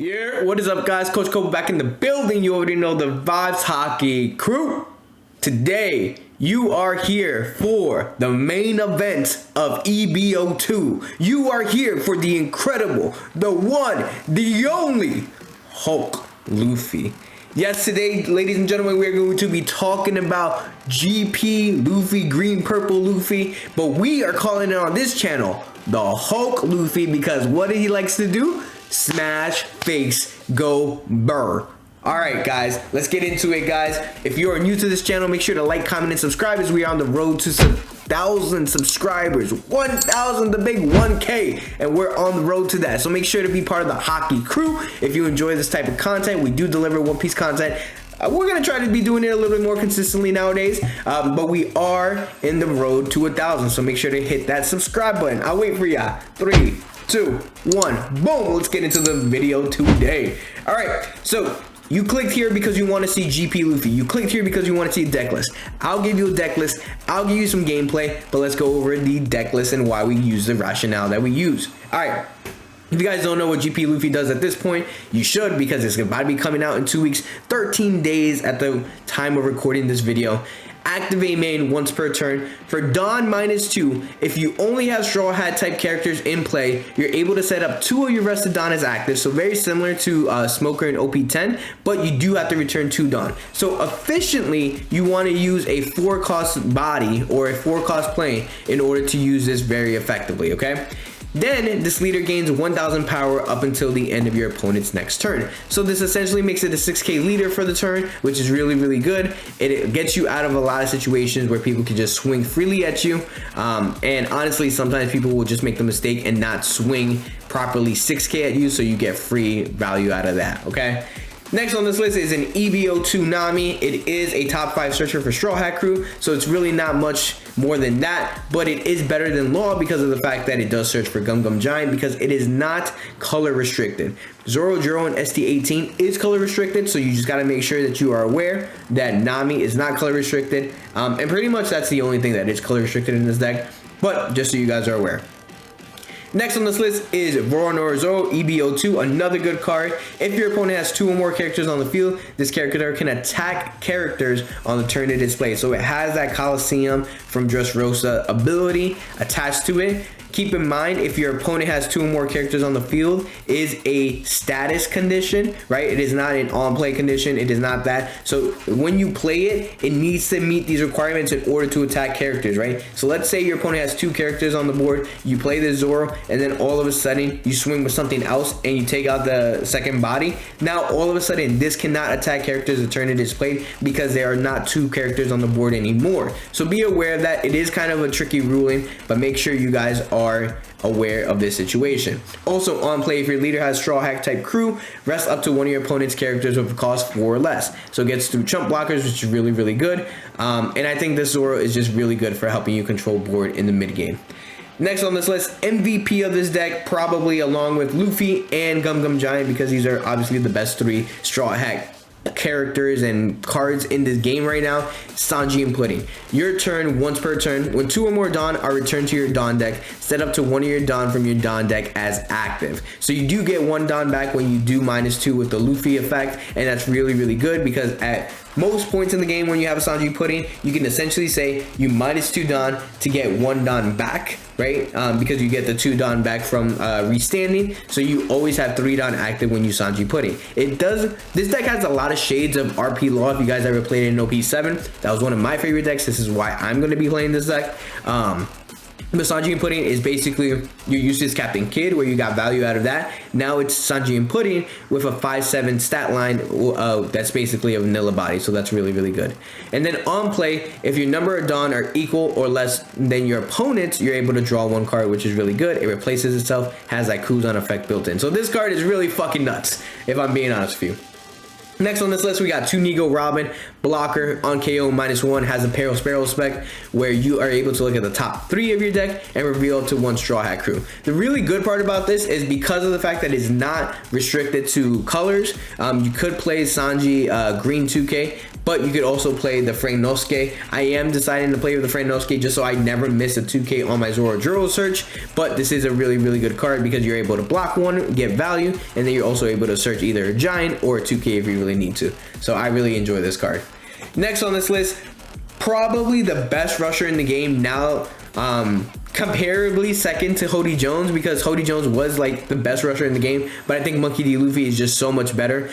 Yeah, what is up, guys? Coach Cole back in the building. You already know the vibes, hockey crew. Today, you are here for the main event of EB02. You are here for the incredible, the one, the only Hulk Luffy. Yes, today, ladies and gentlemen, we're going to be talking about GP Luffy, green, purple Luffy, but we are calling it on this channel the Hulk Luffy because what he likes to do? Smash, face, go, burr. Alright guys, let's get into it, guys. If you are new to this channel, make sure to like, comment, and subscribe as we are on the road to 1,000 subscribers. 1,000, the big 1K, and we're on the road to that. So make sure to be part of the hockey crew. If you enjoy this type of content, we do deliver One Piece content. We're going to try to be doing it a little bit more consistently nowadays, but we are in the road to 1,000. So make sure to hit that subscribe button. I'll wait for ya. 3, 2, 1, boom. Let's get into the video today. All right, so you clicked here because you want to see GP Luffy. You clicked here because you want to see a deck list. I'll give you a deck list. I'll give you some gameplay, but let's go over the deck list and why we use the rationale that we use. All right. If you guys don't know what GP Luffy does at this point, you should, because it's about to be coming out in 2 weeks, 13 days at the time of recording this video. Activate main once per turn. For Dawn -2, if you only have Straw Hat type characters in play, you're able to set up 2 of your rested Dawn as active. So very similar to Smoker and OP10, but you do have to return 2 Dawn. So efficiently, you want to use a 4-cost body or a 4-cost plane in order to use this very effectively, okay? Then this leader gains 1,000 power up until the end of your opponent's next turn. So this essentially makes it a 6k leader for the turn, which is really, really good. It gets you out of a lot of situations where people can just swing freely at you. And honestly, sometimes people will just make the mistake and not swing properly 6k at you, so you get free value out of that, okay? Next on this list is an EB02 Nami. It is a top 5 searcher for Straw Hat crew, so it's really not much more than that, but it is better than Law because of the fact that it does search for Gum Gum Giant because it is not color restricted. Zoro, Juro, and ST18 is color restricted, so you just got to make sure that you are aware that Nami is not color restricted, and pretty much that's the only thing that is color restricted in this deck, but just so you guys are aware. Next on this list is Zoro EB02, another good card. If your opponent has 2 or more characters on the field, this character can attack characters on the turn it is played. So it has that Coliseum from Dressrosa ability attached to it. Keep in mind, if your opponent has 2 or more characters on the field, is a status condition, right? It is not an on-play condition. It is not that. So when you play it, it needs to meet these requirements in order to attack characters, right? So let's say your opponent has 2 characters on the board. You play the Zoro, and then all of a sudden, you swing with something else, and you take out the second body. Now, all of a sudden, this cannot attack characters the turn it is played because there are not 2 characters on the board anymore. So be aware of that. It is kind of a tricky ruling, but make sure you guys are aware of this situation. Also on play, if your leader has Straw Hat type crew, rest up to one of your opponent's characters with a cost 4 or less. So it gets through chump blockers, which is really, really good. And I think this Zoro is just really good for helping you control board in the mid game. Next on this list, MVP of this deck, probably along with Luffy and Gum Gum Giant, because these are obviously the best 3 Straw Hat characters and cards in this game right now. Sanji and Pudding. Your turn, once per turn, when 2 or more Dawn are returned to your Dawn deck, set up to 1 of your Dawn from your Dawn deck as active. So you do get 1 Dawn back when you do -2 with the Luffy effect, and that's really, really good because at most points in the game when you have a Sanji Pudding, you can essentially say you -2 Dawn to get 1 Dawn back, right? Because you get the 2 Dawn back from restanding, so you always have 3 Dawn active when you Sanji Pudding. This deck has a lot of shades of RP Law. If you guys ever played it in OP7, that was one of my favorite decks. This is why I'm going to be playing this deck. The Sanji and Pudding is basically your useless Captain Kid, where you got value out of that. Now it's Sanji and Pudding with a 5/7 stat line that's basically a vanilla body, so that's really, really good. And then on play, if your number of Dawn are equal or less than your opponent's, you're able to draw 1 card, which is really good. It replaces itself, has that Kuzan effect built in. So this card is really fucking nuts, if I'm being honest with you. Next on this list, we got 2 Nego Robin. Blocker on KO -1 has a Peril Sparrow spec where you are able to look at the top 3 of your deck and reveal up to 1 Straw Hat crew. The really good part about this is because of the fact that it's not restricted to colors, you could play Sanji green 2K, but you could also play the Franosuke. I am deciding to play with the Franosuke just so I never miss a 2K on my Zoro search, but this is a really, really good card because you're able to block one, get value, and then you're also able to search either a giant or a 2K if you really need to. So I really enjoy this card. Next on this list, probably the best rusher in the game now, comparably second to Hody Jones, because Hody Jones was like the best rusher in the game, but I think Monkey D. Luffy is just so much better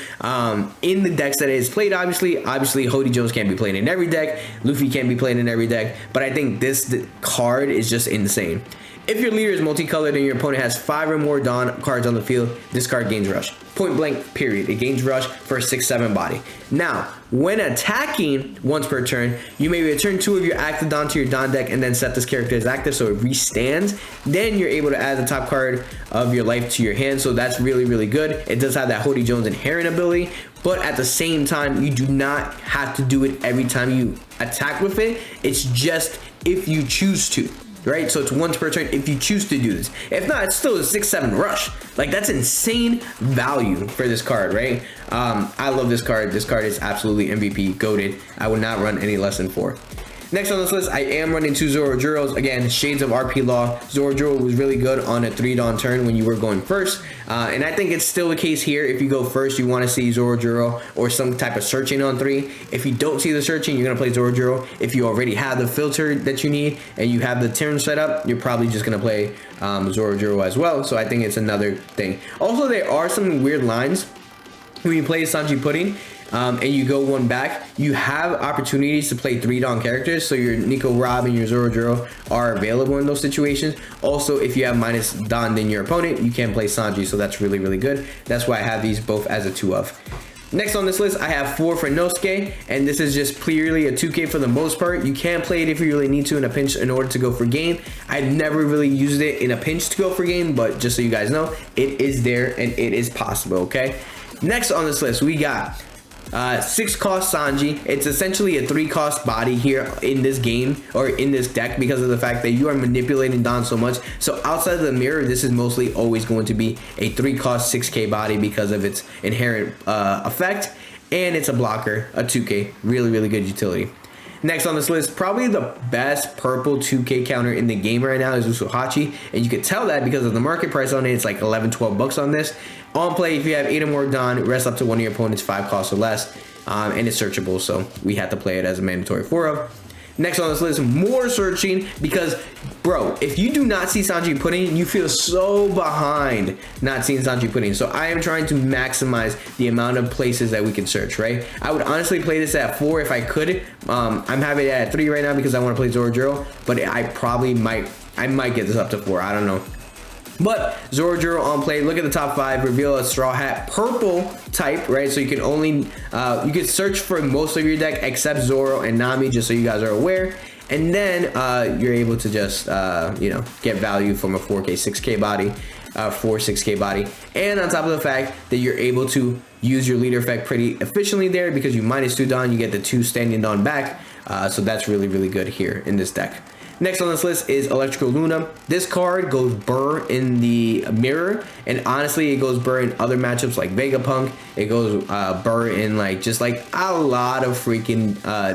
in the decks that it is played. Obviously Hody Jones can't be played in every deck, Luffy can't be played in every deck, but I think this card is just insane. If your leader is multicolored and your opponent has 5 or more Dawn cards on the field, this card gains rush. Point blank, period. It gains rush for a 6/7 body. Now, when attacking once per turn, you may return 2 of your active Dawn to your Dawn deck and then set this character as active so it restands. Then you're able to add the top card of your life to your hand, so that's really, really good. It does have that Hody Jones inherent ability, but at the same time, you do not have to do it every time you attack with it. It's just if you choose to. Right, so it's once per turn if you choose to do this. If not, it's still a 6/7 rush. Like, that's insane value for this card, right? I love this card. This card is absolutely MVP, goated. I would not run any less than 4. Next on this list, I am running 2 Zorojuros. Again, shades of RP Law. Zorojuro was really good on a 3 Dawn turn when you were going first. And I think it's still the case here. If you go first, you want to see Zorojuro or some type of searching on 3. If you don't see the searching, you're going to play Zorojuro. If you already have the filter that you need and you have the turn set up, you're probably just going to play Zorojuro as well. So I think it's another thing. Also, there are some weird lines when you play Sanji Pudding. And you go one back, you have opportunities to play 3 Dawn characters, so your Nico Rob and your Zorojuro are available in those situations. Also, if you have minus Dawn than your opponent, you can play Sanji, so that's really, really good. That's why I have these both as a 2 of. Next on this list, I have 4 Franosuke, and this is just clearly a 2K for the most part. You can play it if you really need to in a pinch in order to go for game. I've never really used it in a pinch to go for game, but just so you guys know, it is there and it is possible, okay? Next on this list, we got 6 cost Sanji. It's essentially a 3 cost body here in this game or in this deck because of the fact that you are manipulating Dawn so much. So outside of the mirror, this is mostly always going to be a 3 cost 6K body because of its inherent effect, and it's a blocker, a 2K. Really, really good utility. Next on this list, probably the best purple 2K counter in the game right now is Usuhachi, and you can tell that because of the market price on it. It's like 11-12 bucks on this. On play, if you have 8 or more Dawn, rest up to one of your opponent's 5 costs or less, and it's searchable, so we have to play it as a mandatory 4 of. Next on this list, more searching, because bro, if you do not see Sanji Pudding, you feel so behind not seeing Sanji Pudding. So I am trying to maximize the amount of places that we can search, right? I would honestly play this at 4 if I could. I'm having it at 3 right now because I want to play Zorojuro, but I might get this up to 4. I don't know. But Zorojuro on play, look at the top 5, reveal a Straw Hat purple type, right? So you can only, you can search for most of your deck except Zoro and Nami, just so you guys are aware. And then you're able to just, you know, get value from a 4K, 6K body, 6K body. And on top of the fact that you're able to use your leader effect pretty efficiently there because you minus 2 Dawn, you get the 2 standing Dawn back. So that's really, really good here in this deck. Next on this list is Electrical Luna. This card goes burr in the mirror, and honestly, it goes burr in other matchups like Vegapunk. It goes burr in like just like a lot of freaking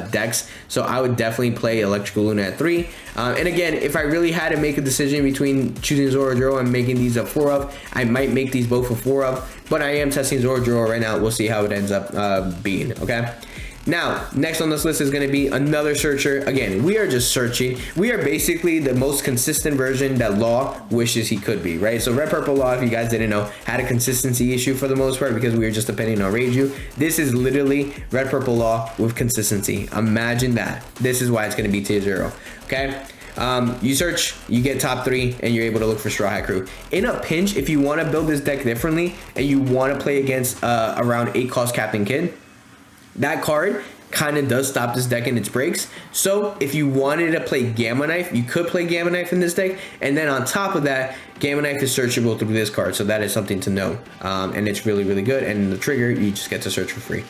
decks. So I would definitely play Electrical Luna at 3. And again, if I really had to make a decision between choosing Zorojuro and making these a 4 of, I might make these both a 4 of. But I am testing Zorojuro right now. We'll see how it ends up being. Okay. Now, next on this list is going to be another searcher. Again, we are just searching. We are basically the most consistent version that Law wishes he could be, right? So Red Purple Law, if you guys didn't know, had a consistency issue for the most part because we were just depending on Reiju. This is literally Red Purple Law with consistency. Imagine that. This is why it's going to be tier 0, okay? You search, you get top 3, and you're able to look for Straw Hat Crew. In a pinch, if you want to build this deck differently and you want to play against around 8 cost Captain Kid, that card kind of does stop this deck in its breaks. So if you wanted to play Gamma Knife, you could play Gamma Knife in this deck. And then on top of that, Gamma Knife is searchable through this card. So that is something to know. And it's really, really good. And the trigger, you just get to search for free.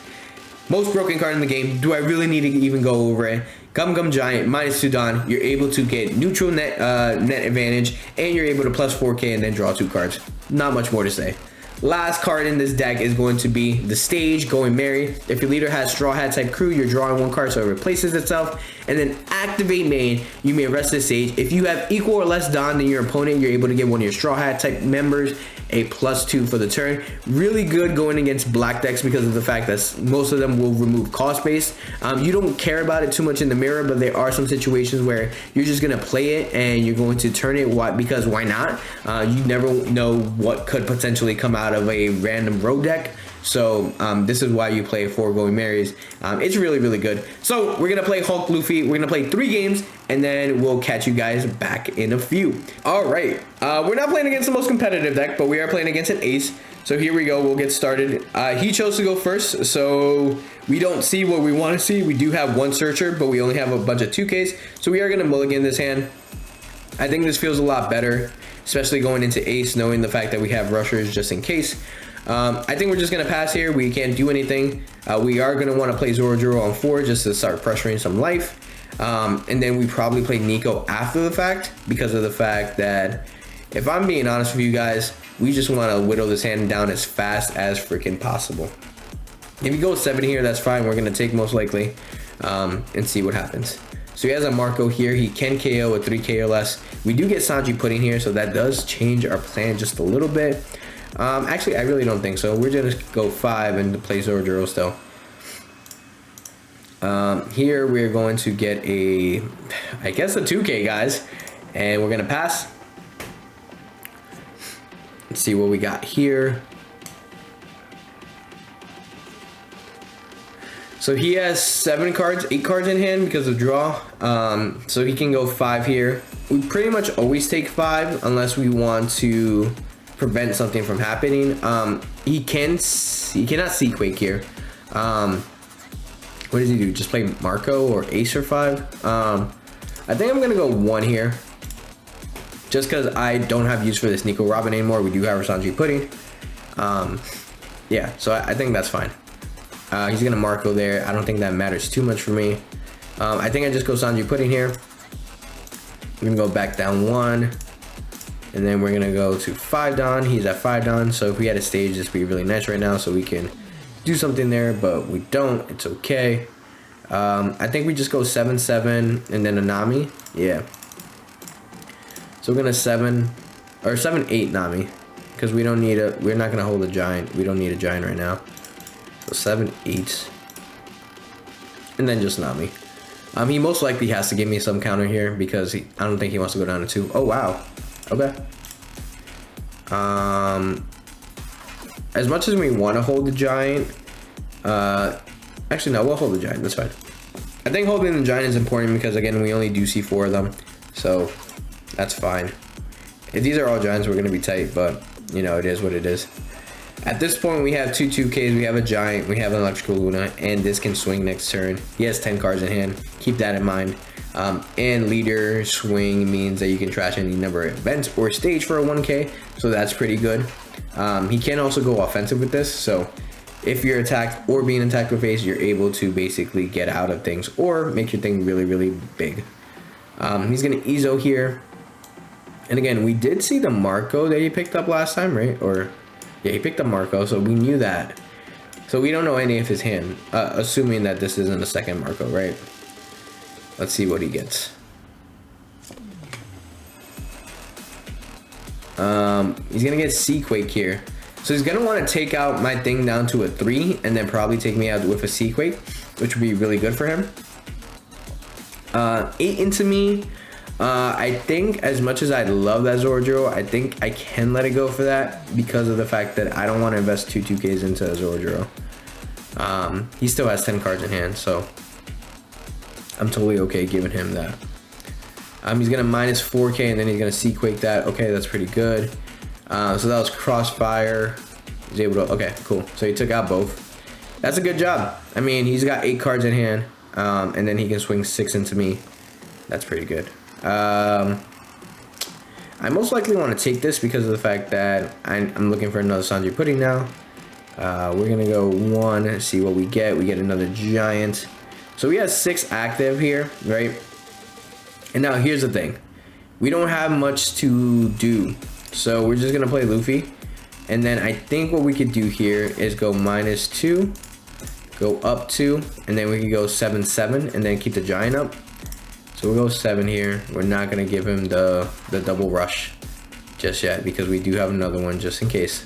Most broken card in the game. Do I really need to even go over it? Gum Gum Giant, minus 2 Dawn. You're able to get neutral net advantage. And you're able to plus 4K and then draw 2 cards. Not much more to say. Last card in this deck is going to be the Stage, Going Merry. If your leader has Straw Hat type crew, you're drawing one card so it replaces itself. And then activate main, you may rest the Stage. If you have equal or less Don than your opponent, you're able to give one of your Straw Hat type members a +2 for the turn. Really good going against black decks because of the fact that most of them will remove cost base. You don't care about it too much in the mirror, but there are some situations where you're just going to play it and you're going to turn it. Because why not? You never know what could potentially come out of a random road deck. So this is why you play 4 Going Marys. It's really, really good. So we're going to play Hulk Luffy. We're going to play 3 games, and then we'll catch you guys back in a few. All right. We're not playing against the most competitive deck, but we are playing against an ace. So here we go. We'll get started. He chose to go first, so we don't see what we want to see. We do have 1 searcher, but we only have a bunch of 2Ks. So we are going to mulligan this hand. I think this feels a lot better, especially going into ace, knowing the fact that we have rushers just in case. I think we're just going to pass here. We can't do anything. We are going to want to play Zoro on 4 just to start pressuring some life. And then we probably play Nico after the fact because of the fact that, if I'm being honest with you guys, we just want to whittle this hand down as fast as freaking possible. If you go 7 here, that's fine. We're going to take most likely and see what happens. So he has a Marco here. He can KO with 3K or less. We do get Sanji Pudding here, so that does change our plan just a little bit. Actually, I really don't think so. We're going to go 5 and play Zoro still. Here we're going to get I guess a 2K, guys. And we're going to pass. Let's see what we got here. So he has 8 cards in hand because of draw. So he can go 5 here. We pretty much always take 5 unless we want to prevent something from happening. He cannot see Quake here. What does he do? Just play Marco or Ace or 5? I think I'm gonna go 1 here, just because I don't have use for this Nico Robin anymore. We do have our Sanji Pudding. Yeah, so I think that's fine. He's gonna Marco there. I don't think that matters too much for me. I think I just go Sanji Pudding here. We're gonna go back down 1. And then we're gonna go to 5 Don. He's at 5 Don. So if we had a stage, this would be really nice right now, so we can do something there, but we don't. It's okay. I think we just go 7-7 and then a Nami. Yeah. So we're gonna 7-8 Nami, because we don't need we're not gonna hold a giant. We don't need a giant right now. So 7-8, and then just Nami. He most likely has to give me some counter here because I don't think he wants to go down to 2. Oh wow. Okay. As much as we want to hold the giant, actually no, we'll hold the giant. That's fine. I think holding the giant is important because, again, we only do see 4 of them, so that's fine. If these are all giants, we're gonna be tight, but you know, it is what it is. At this point, we have 2 2Ks, we have a giant, we have an electrical Luna, and this can swing next turn. He has 10 cards in hand. Keep that in mind. And leader swing means that you can trash any number of events or stage for a 1K, so that's pretty good. He can also go offensive with this, so if you're attacked or being attacked with ace, you're able to basically get out of things or make your thing really, really big. He's gonna Ezo here. And again, we did see the Marco that he picked up last time, right? Or yeah, he picked up Marco, so we knew that. So we don't know any of his hand, assuming that this isn't a second Marco, right? Let's see what he gets. He's gonna get Seaquake here. So he's gonna want to take out my thing down to a 3 and then probably take me out with a Seaquake, which would be really good for him. 8 into me. I think as much as I love that Zoro, I think I can let it go for that because of the fact that I don't want to invest 2 2Ks into Zoro. He still has 10 cards in hand, so I'm totally okay giving him that. He's gonna minus 4K and then he's gonna Seaquake that. Okay, that's pretty good. So that was Crossfire. He's able to, okay, cool. So he took out both. That's a good job. I mean, he's got 8 cards in hand, and then he can swing 6 into me. That's pretty good. I most likely want to take this because of the fact that I'm looking for another Sanji Pudding now. We're gonna go 1 and see what we get. We get another giant. So we have 6 active here, right? And now here's the thing. We don't have much to do. So we're just gonna play Luffy. And then I think what we could do here is go -2, go up 2, and then we could go 7-7, and then keep the giant up. So we'll go 7 here. We're not gonna give him the double rush just yet because we do have another one just in case.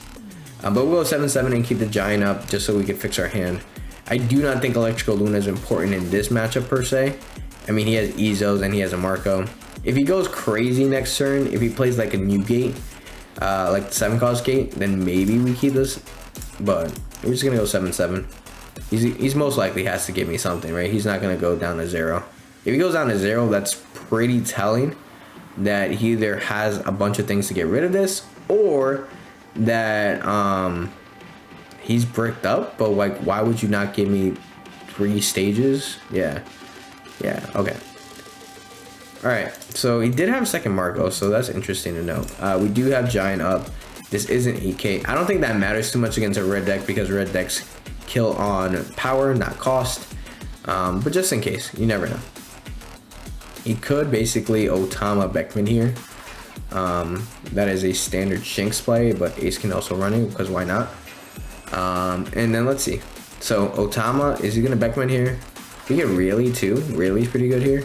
But we'll go 7-7 and keep the giant up just so we can fix our hand. I do not think Electrical Luna is important in this matchup per se. I mean, he has Ezos and he has a Marco. If he goes crazy next turn, if he plays like a new gate, like the 7-cost gate, then maybe we keep this. But we're just gonna go 7-7. He's most likely has to give me something, right? He's not gonna go down to 0. If he goes down to 0, that's pretty telling that he either has a bunch of things to get rid of this, or that he's bricked up. But like, why would you not give me 3 stages? Yeah, okay. All right, so he did have a second Marco, so that's interesting to know. We do have giant up. This isn't EK. I don't think that matters too much against a red deck because red decks kill on power, not cost. But just in case, you never know. He could basically Otama Beckman here. That is a standard Shanks play, but Ace can also run it because why not? And then let's see. So Otama, is he gonna Beckman here? We get really too. Really's pretty good here.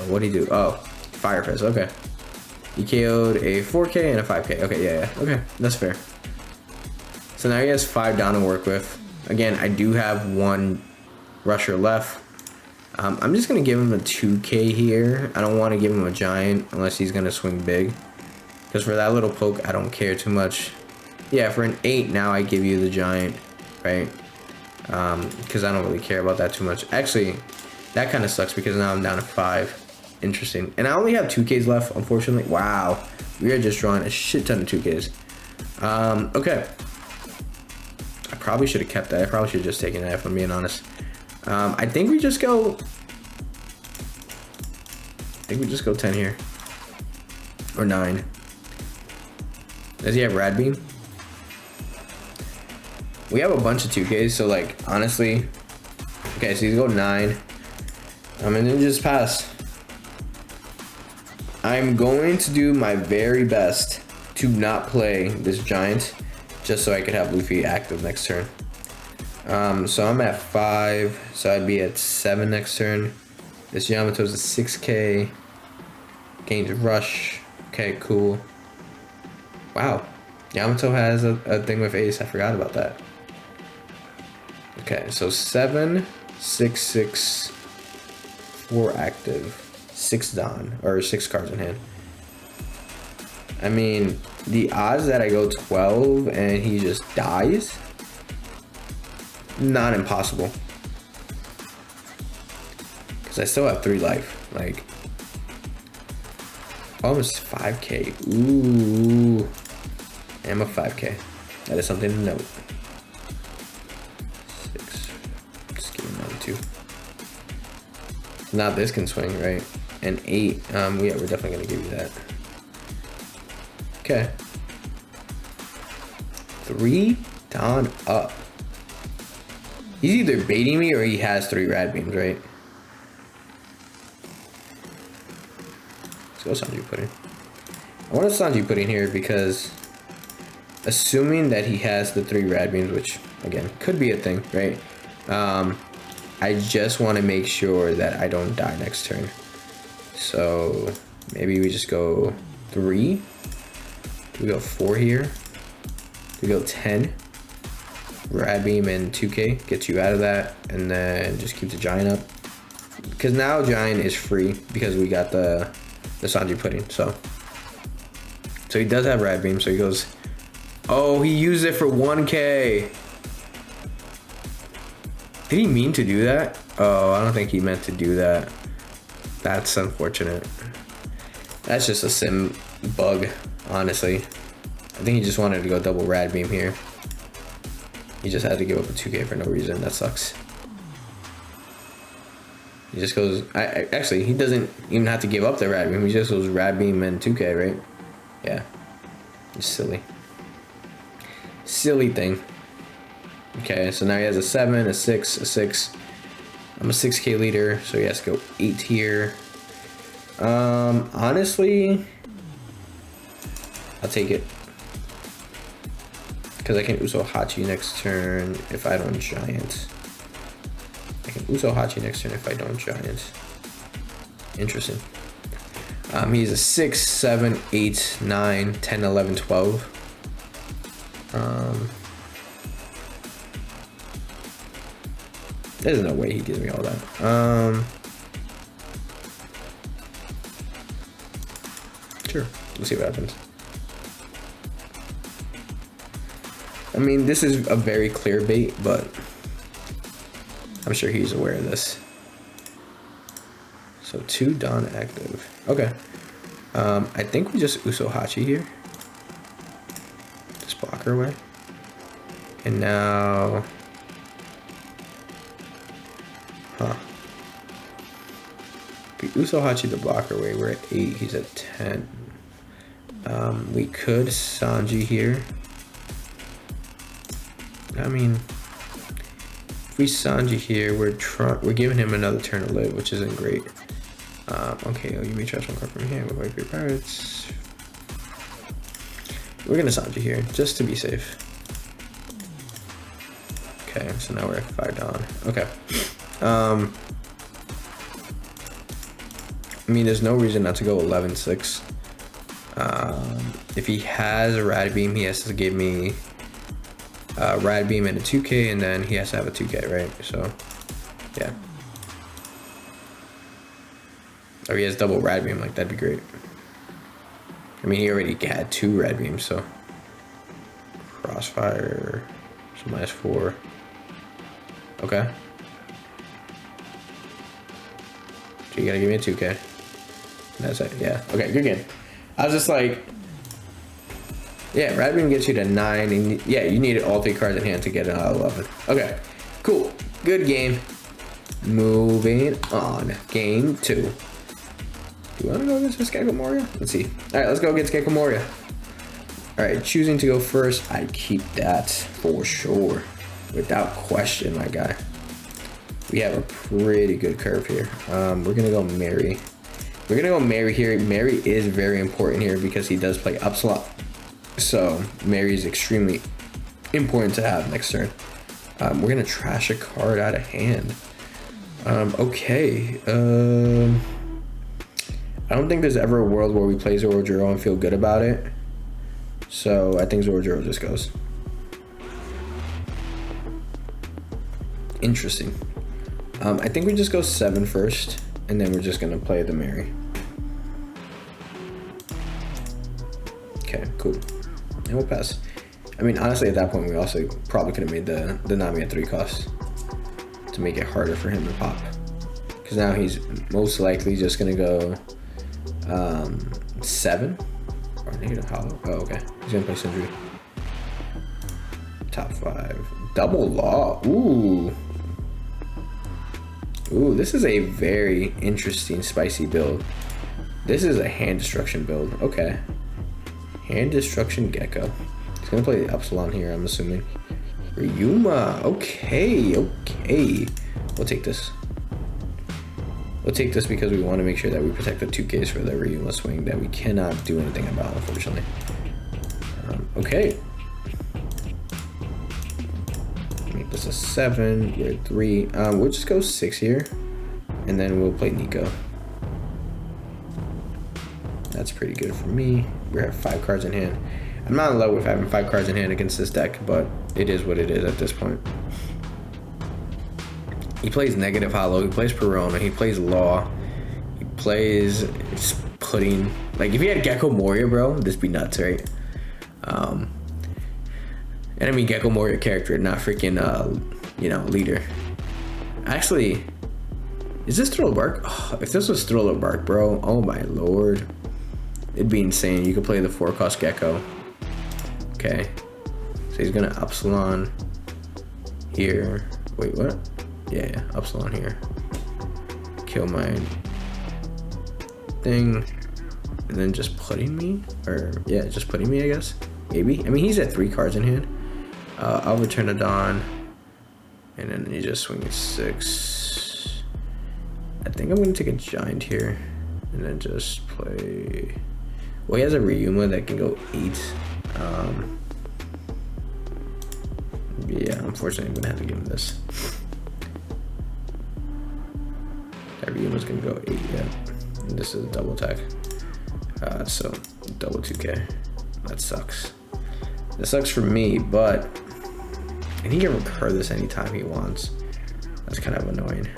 What do you do? Oh, Fire Fist. Okay. He KO'd a 4K and a 5K. Okay, yeah. Okay, that's fair. So now he has 5 down to work with. Again, I do have 1 rusher left. I'm just gonna give him a 2K here. I don't want to give him a giant unless he's gonna swing big. Because for that little poke, I don't care too much. Yeah, for an 8, now I give you the giant, right? Because I don't really care about that too much. Actually, that kind of sucks because now I'm down to 5. Interesting. And I only have 2Ks left, unfortunately. Wow. We are just drawing a shit ton of 2Ks. Okay. I probably should have kept that. I probably should have just taken that if I'm being honest. I think we just go 10 here. Or 9. Does he have Rad Beam? We have a bunch of 2Ks, so like honestly. Okay, so he's go 9. And then just pass. I'm going to do my very best to not play this giant just so I could have Luffy active next turn. So I'm at 5, so I'd be at 7 next turn. This Yamato's a 6K. Gains rush. Okay, cool. Wow. Yamato has a thing with Ace. I forgot about that. Okay, so 7, 6, 6, 4 active. 6 Don, or 6 cards in hand. I mean, the odds that I go 12 and he just dies, not impossible. Because I still have 3 life. Like, almost 5K. Ooh. I'm a 5K. That is something to note. 6. Just give me another 2. Now this can swing, right? And 8, yeah, we're definitely gonna give you that. Okay. 3 Don up. He's either baiting me or he has 3 Rad Beams, right? Let's go Sanji Pudding. I want a Sanji Pudding here because assuming that he has the 3 Rad Beams, which again could be a thing, right? I just want to make sure that I don't die next turn. So maybe we just go 3. We go 4 here. We go 10. Rad Beam and 2K gets you out of that, and then just keep the giant up. Because now giant is free because we got the Sanji Pudding. So he does have Rad Beam. So he goes. Oh, he used it for 1K. Did he mean to do that? Oh, I don't think he meant to do that. That's unfortunate. That's just a sim bug, honestly. I think he just wanted to go double Rad Beam here. He just had to give up a 2K for no reason. That sucks. He just goes... actually, he doesn't even have to give up the Rad Beam. He just goes Rad Beam and 2K, right? Yeah. It's silly. Silly thing. Okay, so now he has a 7, a 6, a 6. I'm a 6K leader, so he has to go 8 here. Honestly, I'll take it. Because I can Uso Hachi next turn if I don't giant. I can Uso Hachi next turn if I don't giant. Interesting. He's a 6, 7, 8, 9, 10, 11, 12. There's no way he gives me all that. Sure, we'll see what happens. I mean, this is a very clear bait, but I'm sure he's aware of this. So 2 Dawn active. Okay. I think we just Uso Hachi here. Just block her away. And now... Huh. If we Uso Hachi the blocker away, we're at 8, he's at 10. We could Sanji here. I mean, if we Sanji here, we're giving him another turn to live, which isn't great. Okay, you may trust one card from here with White Pirates. We're gonna Sanji here, just to be safe. Okay, so now we're at 5 Dawn. Okay. I mean, there's no reason not to go 11-6. If he has a Rad Beam, he has to give me a Rad Beam and a 2K, and then he has to have a 2K, right? So, yeah. Or he has double Rad Beam, like, that'd be great. I mean, he already had 2 Rad Beams, so. Crossfire, so -4. Okay. So you gotta give me a 2K. That's it, yeah. Okay, good game. I was just like, yeah, Rad Beam gets you to 9, and yeah, you needed all 3 cards in hand to get it out of 11. Okay, cool, good game. Moving on, game 2. Do you want to go against this Gecko Moria? Let's see. All right, let's go against Gecko Moria. All right, choosing to go first, I keep that for sure, without question, my guy. We have a pretty good curve here. We're gonna go Mary. We're gonna go Mary here. Mary is very important here because he does play Upslot. So Mary is extremely important to have next turn. We're gonna trash a card out of hand. Okay. I don't think there's ever a world where we play Zoro and feel good about it. So I think Zoro just goes. Interesting. I think we just go 7 first, and then we're just gonna play the Mary. Okay, cool. And we'll pass. I mean, honestly, at that point, we also probably could have made the Nami at 3 costs to make it harder for him to pop. Because now he's most likely just gonna go 7 or negative hollow. Oh, okay. He's gonna play Sindri. Top 5. Double Law. Ooh. Ooh, this is a very interesting spicy build. This is a hand destruction build. Okay. Hand destruction Gecko. He's gonna play the Upsilon here, I'm assuming. Ryuma. Okay, okay. We'll take this. We'll take this because we want to make sure that we protect the 2Ks for the Ryuma swing that we cannot do anything about, unfortunately. Okay. Make this a 7. We're at 3. We'll just go 6 here, and then we'll play Nico. That's pretty good for me. We have 5 cards in hand. I'm not in love with having 5 cards in hand against this deck, but it is what it is at this point. He plays Negative Hollow, he plays Perona, he plays Law, he plays Pudding. Like, if he had Gecko Moria, bro, this be nuts, right? And I mean Gecko Moria character, not freaking, you know, leader. Actually, is this Thriller Bark? Oh, if this was Thriller Bark, bro, oh my lord. It'd be insane. You could play the 4-cost Gecko. Okay. So he's gonna Upsilon here. Wait, what? Yeah, Upsilon here. Kill my thing. And then just putting me? Or, yeah, just putting me, I guess. Maybe. I mean, he's at 3 cards in hand. I'll return a Dawn. And then you just swing a 6. I think I'm gonna take a Giant here. And then just play... Well, he has a Ryuma that can go 8. Yeah, unfortunately, I'm gonna have to give him this. That Ryuma's gonna go 8, yeah. And this is a double attack. So double 2k. That sucks. That sucks for me, but and he can recur this anytime he wants. That's kind of annoying.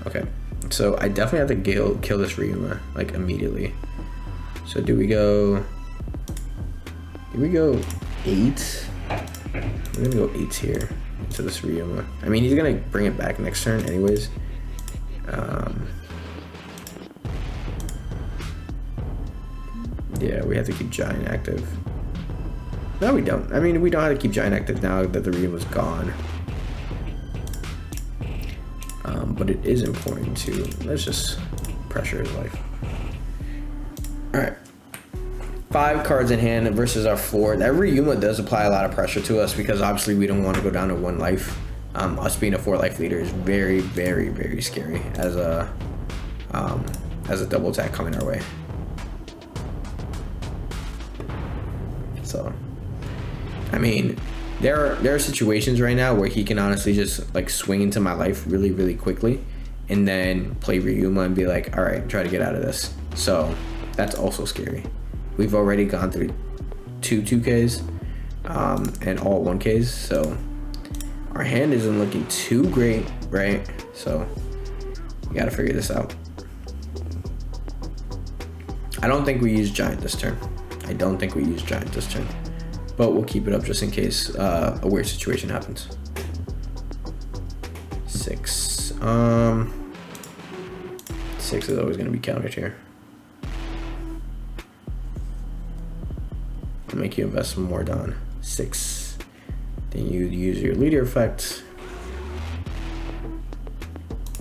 Okay, so I definitely have to kill this Ryuma like immediately. So do we go 8? We're gonna go 8s here into this Ryuma. I mean, he's gonna bring it back next turn anyways. Yeah, we have to keep Giant active. No, we don't. I mean, we don't have to keep Giant active now that the Ryuma's gone. But it is important to, let's just pressure his life. Alright. 5 cards in hand versus our 4. That Ryuma does apply a lot of pressure to us because obviously we don't want to go down to 1 life. Us being a 4 life leader is very, very, very scary as a double attack coming our way. So, I mean, there are situations right now where he can honestly just like swing into my life really, really quickly and then play Ryuma and be like, all right, try to get out of this. So that's also scary. We've already gone through 2 2Ks and all 1Ks. So our hand isn't looking too great, right? So we got to figure this out. I don't think we use Giant this turn. But we'll keep it up just in case a weird situation happens. 6. 6 is always going to be countered here. I'll make you invest some more, Don. 6. Then you use your leader effect.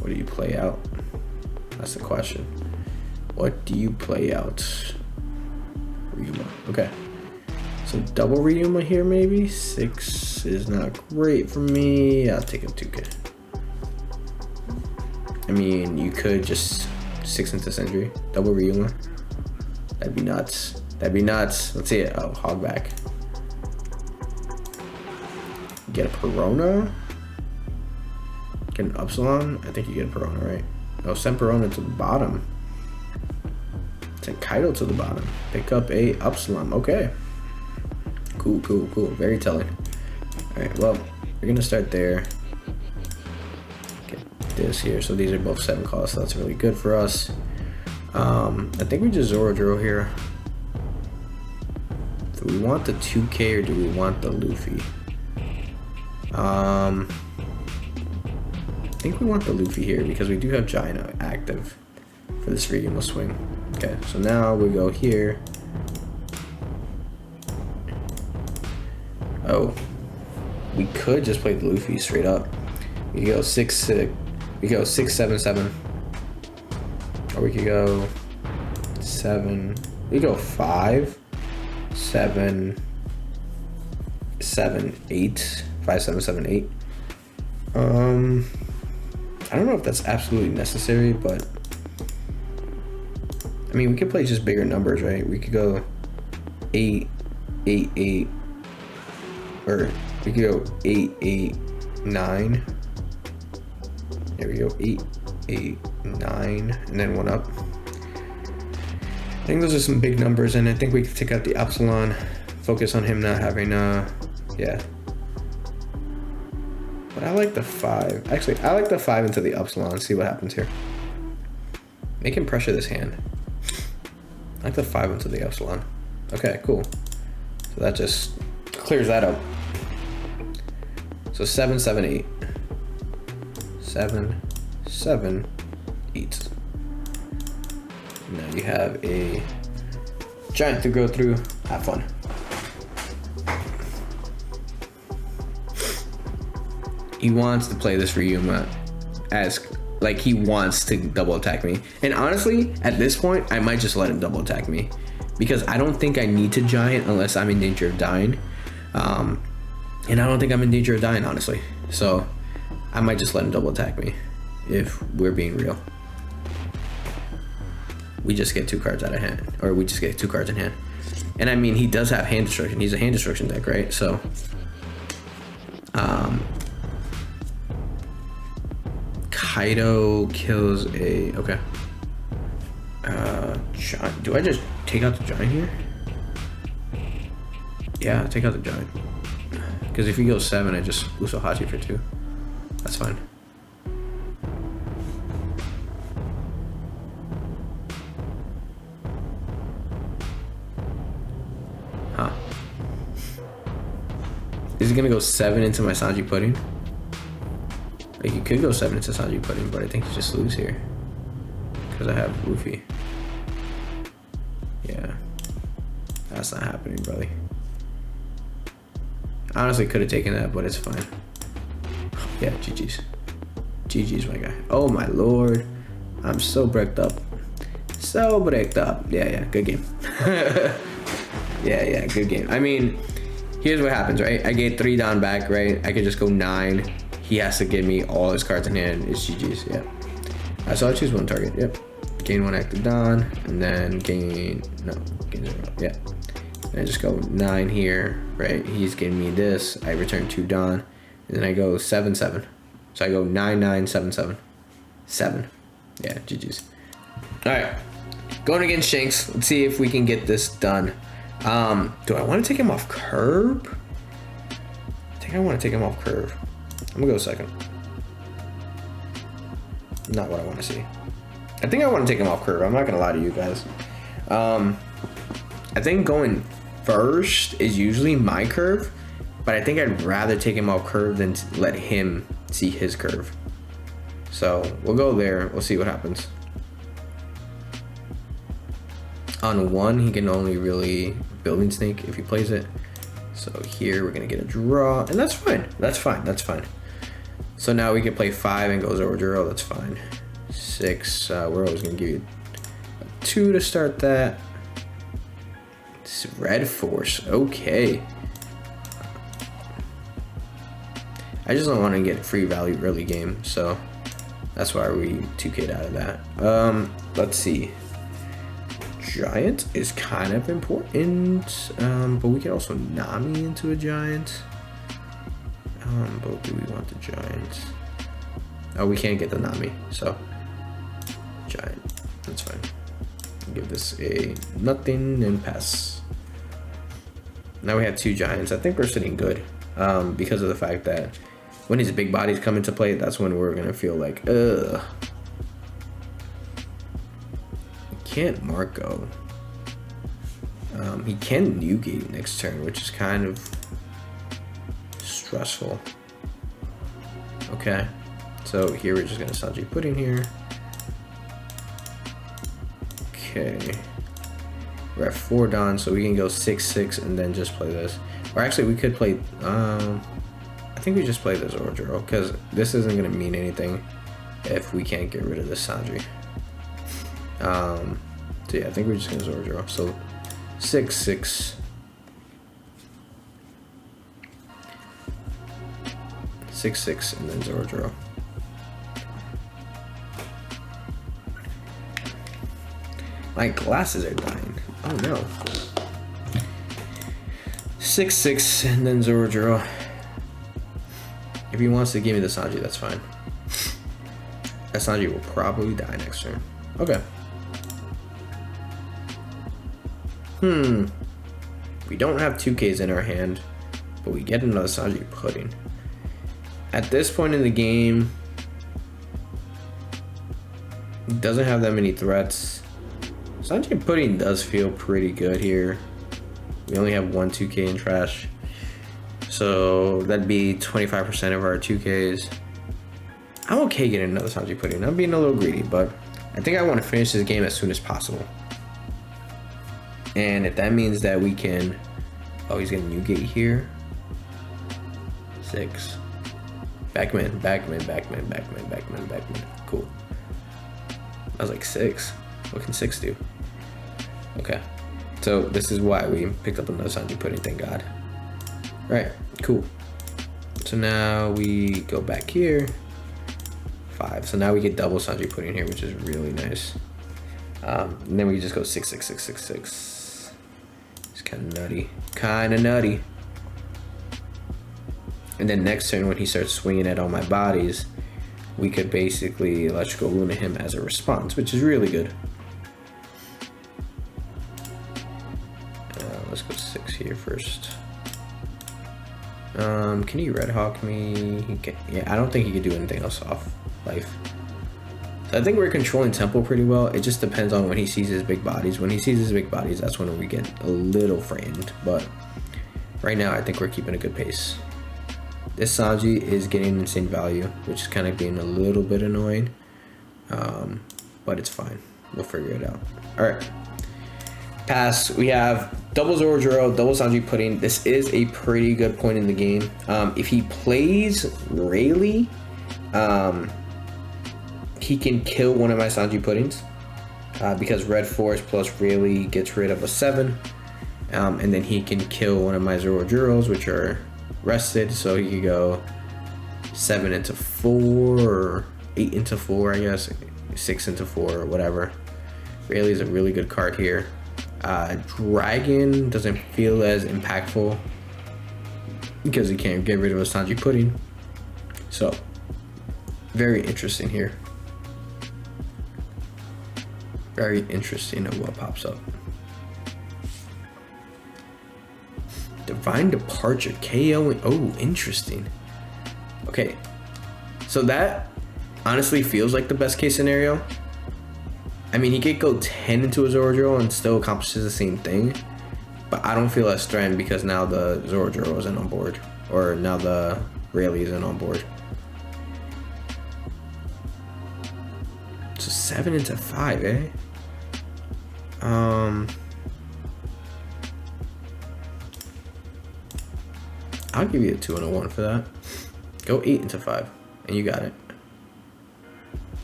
What do you play out? That's the question. What do you play out? Ryuma. Okay. So double Ryuma here maybe. 6 is not great for me. I'll take him 2k. I mean, you could just 6 into Sentry. Double Ryuma. That'd be nuts. Let's see it. Oh, Hogback. Get a Perona. Get an Upsilon. I think you get a Perona, right? Oh, send Perona to the bottom. Send Kaido to the bottom. Pick up a Upsilon. Okay. Cool. Very telling. Alright, well, we're gonna start there. Get this here. So these are both 7 costs, so that's really good for us. I think we just Zorodro here. Do we want the 2K or do we want the Luffy? I think we want the Luffy here because we do have Giant active for this Ryuma swing. Okay, so now we go here. Oh, we could just play the Luffy straight up. We go 6-6. We go 6-7-7, or we could go 7. We go 5-7-7-8. 5-7-7-8. I don't know if that's absolutely necessary, but I mean, we could play just bigger numbers, right? We could go 8-8-8. Or we could go 8-8-9. There we go, 8-8-9, and then 1 up. I think those are some big numbers, and I think we could take out the Epsilon, focus on him not having yeah. But I like the 5. Actually, I like the 5 into the Epsilon. See what happens here. Make him pressure this hand. I like the 5 into the Epsilon. Okay, cool. So that just clears that up. So 7-7-8. 7-7-8. Now you have a Giant to go through. Have fun. He wants to play this Ryuma as like he wants to double attack me. And honestly, at this point, I might just let him double attack me because I don't think I need to Giant unless I'm in danger of dying. And I don't think I'm in danger of dying, honestly. So I might just let him double attack me. if we're being real. We just get 2 cards out of hand, or we just get 2 cards in hand. And I mean, he does have hand destruction. He's a hand destruction deck, right? So, Kaido kills a, okay. Giant. Do I just take out the giant here? Yeah, take out the giant. Because if he goes 7, I just Usohachi for 2. That's fine. Huh. Is he gonna go 7 into my Sanji Pudding? Like, he could go 7 into Sanji Pudding, but I think he just lose here. Because I have Luffy. Yeah. That's not happening, brother. I honestly could have taken that, but it's fine. Yeah, GG's. GG's, my guy. Oh, my lord. I'm so bricked up. So bricked up. Yeah, good game. Yeah, good game. I mean, here's what happens, right? I get 3 down back, right? I could just go 9. He has to give me all his cards in hand. It's GG's, yeah. So I'll choose 1 target, yep. Gain 1 active Don, and then gain 0, yeah. And I just go 9 here, right? He's giving me this. I return 2 Don, and then I go 7-7. So I go 9-9-7-7. 7. Yeah, GG's. All right, going against Shanks. Let's see if we can get this done. Do I want to take him off curve? I think I want to take him off curve. I'm gonna go 2nd. Not what I want to see. I think I want to take him off curve. I'm not gonna lie to you guys. I think going 1st is usually my curve, but I think I'd rather take him off curve than let him see his curve. So we'll go there. We'll see what happens. On 1, he can only really Building Snake if he plays it. So here we're gonna get a draw, and that's fine. That's fine. So now we can play 5 and go Zoro. That's fine. 6. We're always gonna give you a 2 to start that. It's Red Force. Okay. I just don't want to get free value early game, so that's why we 2K'd out of that. Let's see. Giant is kind of important, but we can also Nami into a giant. But do we want the giant? Oh, we can't get the Nami, so giant. That's fine. Give this a nothing and pass. Now we have 2 giants. I think we're sitting good, because of the fact that when his big bodies come into play, that's when we're gonna feel like, ugh. Can't Marco. He can Newgate next turn, which is kind of stressful. Okay, so here we're just gonna Sanji Pudding here. Okay, we're at 4 Don, so we can go 6-6 and then just play this. Or actually, we could play. I think we just play this Zoro because this isn't gonna mean anything if we can't get rid of this Sanji. So yeah, I think we're just gonna Zoro. So 6-6. 6-6 and then Zoro. My glasses are dying. Oh no. 6-6 and then Zoro. If he wants to give me the Sanji, that's fine. That Sanji will probably die next turn. Okay. We don't have 2Ks in our hand, but we get another Sanji Pudding. At this point in the game, he doesn't have that many threats. Sanji Pudding does feel pretty good here. We only have 1 2K in trash, so that'd be 25% of our 2Ks. I'm okay getting another Sanji Pudding. I'm being a little greedy, but I think I want to finish this game as soon as possible. And if that means that we can, oh, he's gonna Newgate here. 6. Backman. Cool. I was like 6. What can 6 do? Okay. So this is why we picked up another Sanji Pudding, thank God. Right, cool. So now we go back here. 5. So now we get double Sanji Pudding here, which is really nice. And then we just go 6, 6, 6, 6, 6. It's kind of nutty. Kind of nutty. And then next turn, when he starts swinging at all my bodies, we could basically Electrical Luna him as a response, which is really good. Let's go 6 here first. Can he Red Hawk me? He can, yeah, I don't think he could do anything else off life. So I think we're controlling tempo pretty well. It just depends on when he sees his big bodies. When he sees his big bodies, that's when we get a little frightened. But right now, I think we're keeping a good pace. This Sanji is getting insane value, which is kind of being a little bit annoying. But it's fine. We'll figure it out. All right. Pass. We have double Zoro, double Sanji Pudding. This is a pretty good point in the game. If he plays Rayleigh, he can kill one of my Sanji Puddings because Red Force plus Rayleigh gets rid of a 7. And then he can kill one of my Zoro, which are rested. So he could go 7 into 4 or 8 into 4, I guess. 6 into 4 or whatever. Rayleigh is a really good card here. Dragon doesn't feel as impactful because he can't get rid of a Sanji Pudding. So, very interesting here. Very interesting of what pops up. Divine Departure, KO. Oh, interesting. Okay, so that honestly feels like the best case scenario. I mean, he could go 10 into a Zoro and still accomplishes the same thing, but I don't feel as threatened because now the Zoro isn't on board, or now the Rayleigh isn't on board. So 7 into 5, eh? I'll give you a 2 and a 1 for that. Go 8 into 5, and you got it.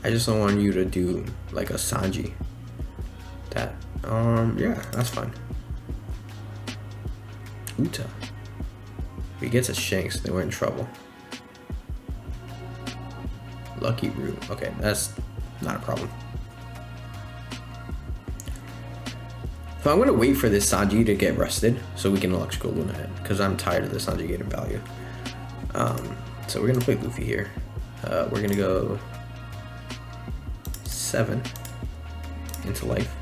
I just don't want you to do like a Sanji. That, yeah, that's fine. Uta. If he gets a Shanks, then we're in trouble. Lucky Root. Okay, that's not a problem. So I'm gonna wait for this Sanji to get rested so we can Electrical Luna it, because I'm tired of the Sanji getting value. So we're gonna play Luffy here. We're gonna go 7 into life.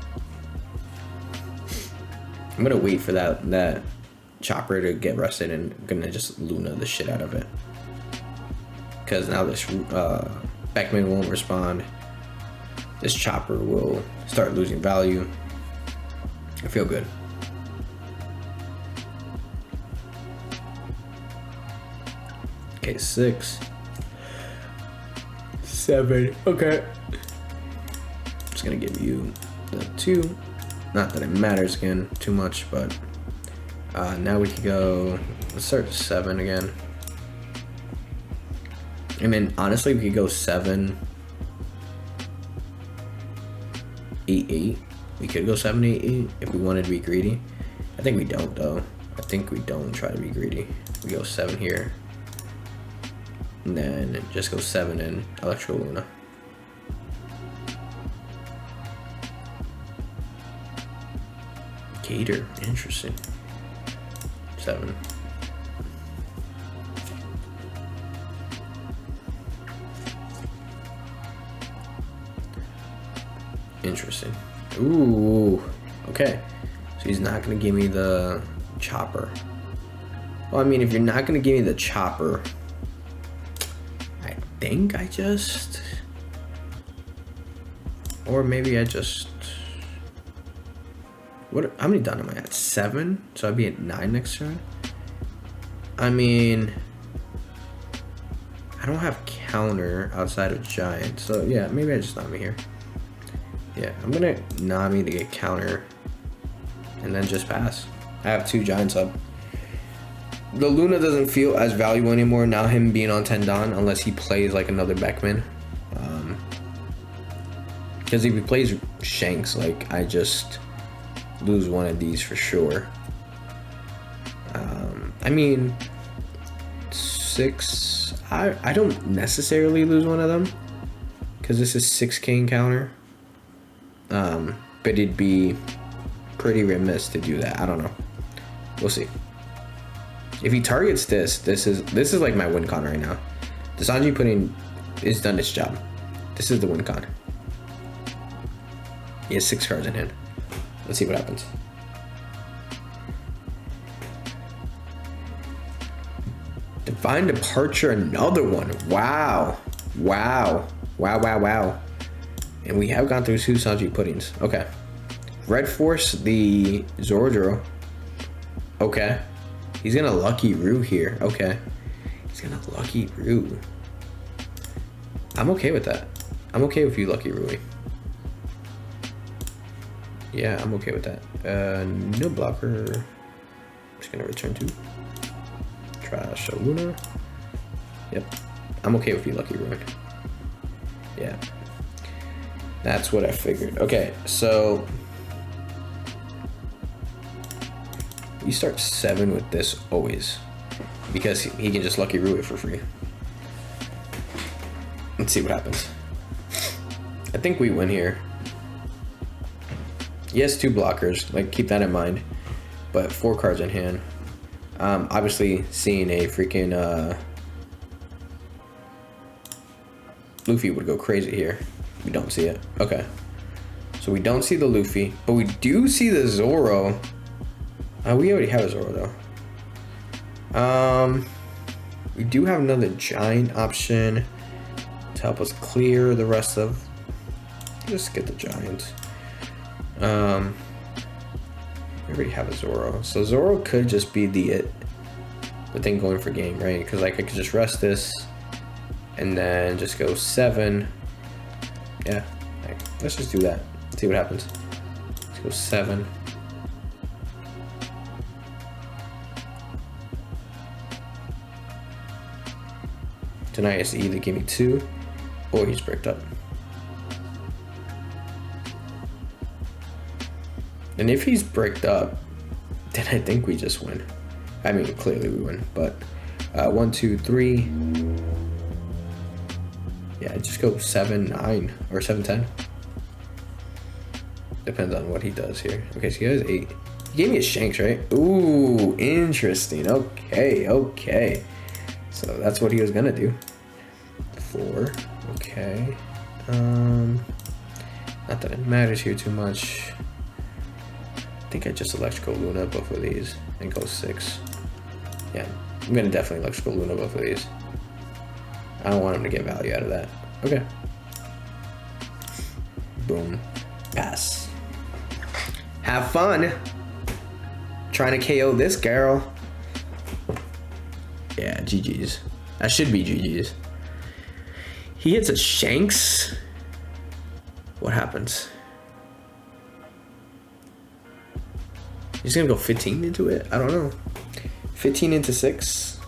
I'm gonna wait for that chopper to get rested and I'm gonna just Luna the shit out of it. Because now this Beckman won't respond. This chopper will start losing value. I feel good. Okay, 6. 7. Okay. Just gonna give you the 2. Not that it matters again too much, but now we can go. Let's start 7 again. I mean, honestly, we could go 7, 8, 8. We could go 7, 8, 8 if we wanted to be greedy. I think we don't though. I think we don't try to be greedy. We go 7 here. And then just go 7 in Electrical Luna. Gator, interesting. 7. Interesting. Ooh, okay. So he's not gonna give me the chopper. Well, I mean, if you're not gonna give me the chopper, I think I just, or maybe I just, what? How many done am I at? 7. So I'd be at 9 next turn. I mean, I don't have counter outside of giant, so yeah, maybe I just Nami here. Yeah, I'm gonna Nami to get counter and then just pass. I have 2 giants up. The Luna doesn't feel as valuable anymore now, him being on 10 Don, unless he plays like another Beckman. Because if he plays Shanks, like, I just lose one of these for sure. I mean, 6, I don't necessarily lose one of them. because this is 6K encounter. But it'd be pretty remiss to do that. I don't know. We'll see. If he targets this is like my win con right now. The Sanji pudding is done its job. This is the win con. He has 6 cards in hand. Let's see what happens. Divine Departure, another one. Wow. Wow. Wow, wow, wow. And we have gone through 2 Sanji puddings. Okay. Red Force, the Zoro. Okay. He's gonna Lucky Roo here. Okay. He's gonna Lucky Roo. I'm okay with that. I'm okay with you Lucky Rooing. Yeah, I'm okay with that. No blocker. I'm just gonna return 2. Trash a Luna. Yep. I'm okay with you Lucky Rooing. Yeah. That's what I figured. Okay, so you start 7 with this always, because he can just Lucky Roo it for free. Let's see what happens. I think we win here. He has 2 blockers, like keep that in mind, but 4 cards in hand. Obviously seeing a freaking Luffy would go crazy here. We don't see it. Okay. So we don't see the Luffy, but we do see the Zoro. We already have a Zoro though. We do have another giant option to help us clear the rest of. Just get the giant. We already have a Zoro, so Zoro could just be the thing going for game, right? Because like I could just rest this, and then just go 7. Yeah, like, let's just do that. Let's see what happens. Let's go 7. Tonight he has to either give me 2 or he's bricked up. And if he's bricked up, then I think we just win. I mean, clearly we win, but 1, 2, 3. Yeah, just go 7, 9 or 7, 10. Depends on what he does here. Okay, so he has 8. He gave me a Shanks, right? Ooh, interesting. Okay, okay. So that's what he was gonna do. 4. Okay. Not that it matters here too much. I think I just Electrical Luna both of these and go 6. Yeah, I'm gonna definitely Electrical Luna both of these. I don't want him to get value out of that. Okay. Boom. Pass. Have fun trying to KO this girl. Yeah, GG's. That should be GG's. He hits a Shanks. What happens? He's gonna go 15 into it? I don't know. 15 into 6.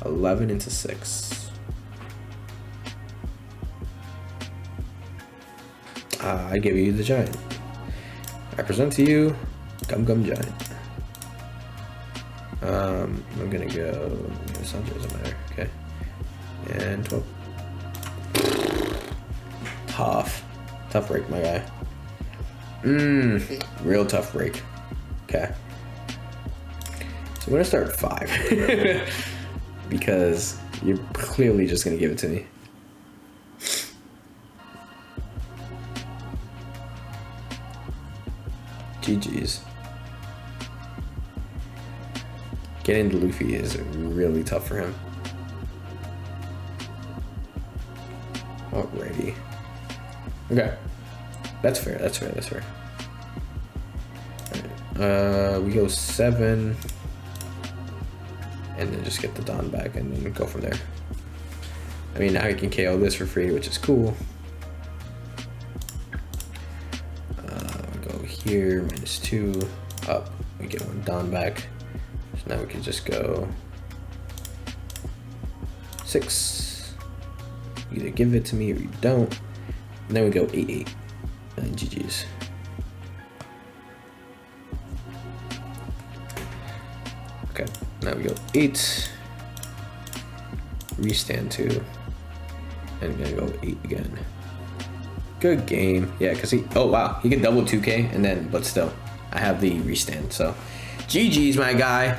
11 into 6. I give you the giant. I present to you Gum Gum Giant. I'm gonna go. Sanji doesn't matter. Okay. And 12. Tough break, my guy. Real tough break. Okay. So I'm gonna start 5 because you're clearly just gonna give it to me. GG's. Getting to Luffy is really tough for him. Alrighty. Okay. That's fair, that's fair, that's fair. Alright. We go 7. And then just get the Dawn back and then go from there. I mean, now you can KO this for free, which is cool. Go here, -2. Up. We get 1 Dawn back. So now we can just go 6. Either give it to me or you don't. And then we go 8, 8. And GG's. Okay, now we go 8. Restand 2. And gonna go 8 again. Good game. Yeah, because he, oh wow, he can double 2K and then, but still, I have the restand. So, GG's, my guy.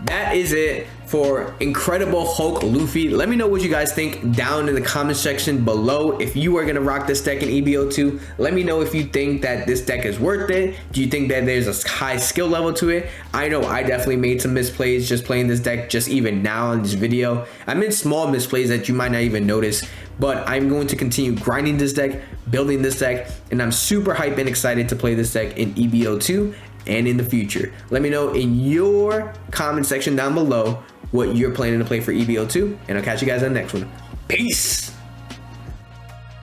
That is it for Incredible Hulk Luffy. Let me know what you guys think down in the comment section below. If you are gonna rock this deck in EB02, let me know if you think that this deck is worth it. Do you think that there's a high skill level to it? I know I definitely made some misplays just playing this deck just even now in this video. I made small misplays that you might not even notice, but I'm going to continue grinding this deck, building this deck, and I'm super hyped and excited to play this deck in EB02 and in the future. Let me know in your comment section down below what you're planning to play for EB02, and I'll catch you guys on the next one. Peace!